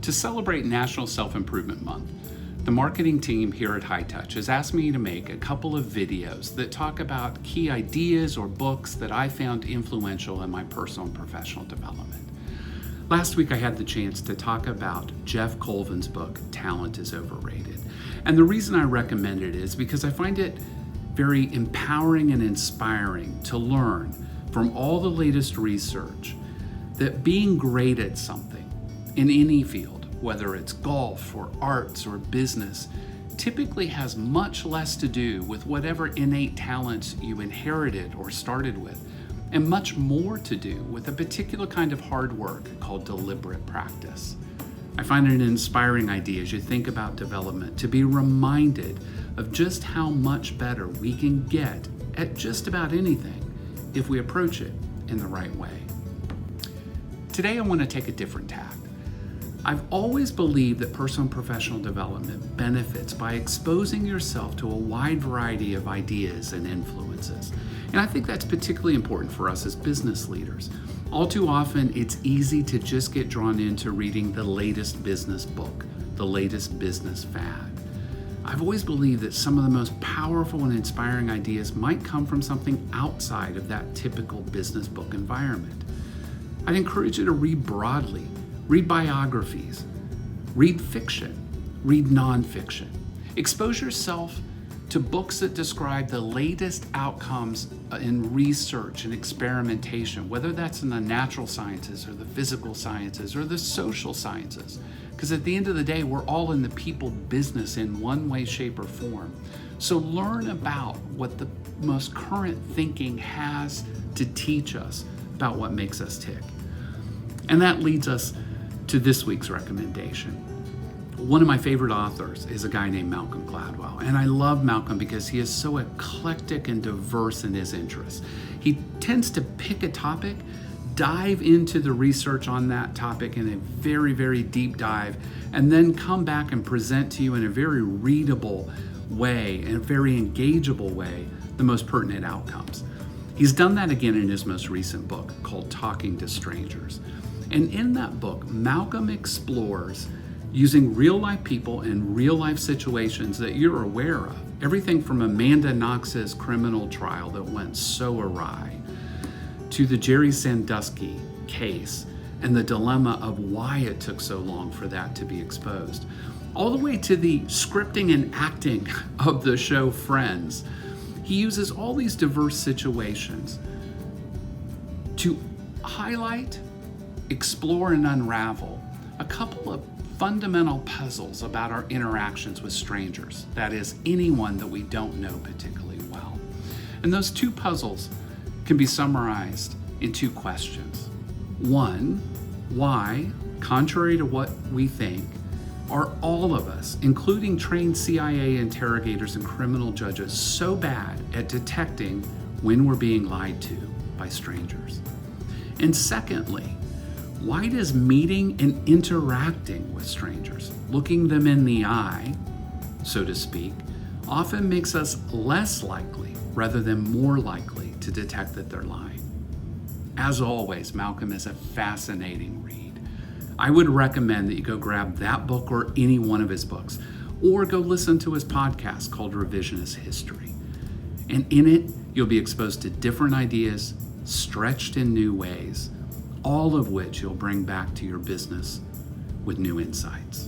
To celebrate National Self-Improvement Month, the marketing team here at High Touch has asked me to make a couple of videos that talk about key ideas or books that I found influential in my personal and professional development. Last week I had the chance to talk about Jeff Colvin's book, Talent is Overrated. And the reason I recommend it is because I find it very empowering and inspiring to learn from all the latest research that being great at something in any field, whether it's golf or arts or business, typically has much less to do with whatever innate talents you inherited or started with, and much more to do with a particular kind of hard work called deliberate practice. I find it an inspiring idea as you think about development to be reminded of just how much better we can get at just about anything if we approach it in the right way. Today I want to take a different tack. I've always believed that personal and professional development benefits by exposing yourself to a wide variety of ideas and influences. And I think that's particularly important for us as business leaders. All too often, it's easy to just get drawn into reading the latest business book, the latest business fad. I've always believed that some of the most powerful and inspiring ideas might come from something outside of that typical business book environment. I'd encourage you to read broadly. Read biographies, read fiction, read nonfiction. Expose yourself to books that describe the latest outcomes in research and experimentation, whether that's in the natural sciences or the physical sciences or the social sciences. Because at the end of the day, we're all in the people business in one way, shape, or form. So learn about what the most current thinking has to teach us about what makes us tick. And that leads us to this week's recommendation. One of my favorite authors is a guy named Malcolm Gladwell. And I love Malcolm because he is so eclectic and diverse in his interests. He tends to pick a topic, dive into the research on that topic in a very, very deep dive, and then come back and present to you in a very readable way, in a very engageable way, the most pertinent outcomes. He's done that again in his most recent book called Talking to Strangers. And in that book, Malcolm explores using real life people and real life situations that you're aware of. Everything from Amanda Knox's criminal trial that went so awry, to the Jerry Sandusky case and the dilemma of why it took so long for that to be exposed, all the way to the scripting and acting of the show Friends. He uses all these diverse situations to highlight, explore, and unravel a couple of fundamental puzzles about our interactions with strangers, that is, anyone that we don't know particularly well. And those two puzzles can be summarized in two questions. One, why, contrary to what we think, are all of us, including trained CIA interrogators and criminal judges, so bad at detecting when we're being lied to by strangers? And secondly, why does meeting and interacting with strangers, looking them in the eye, so to speak, often makes us less likely rather than more likely to detect that they're lying? As always, Malcolm is a fascinating read. I would recommend that you go grab that book or any one of his books, or go listen to his podcast called Revisionist History. And in it, you'll be exposed to different ideas, stretched in new ways, all of which you'll bring back to your business with new insights.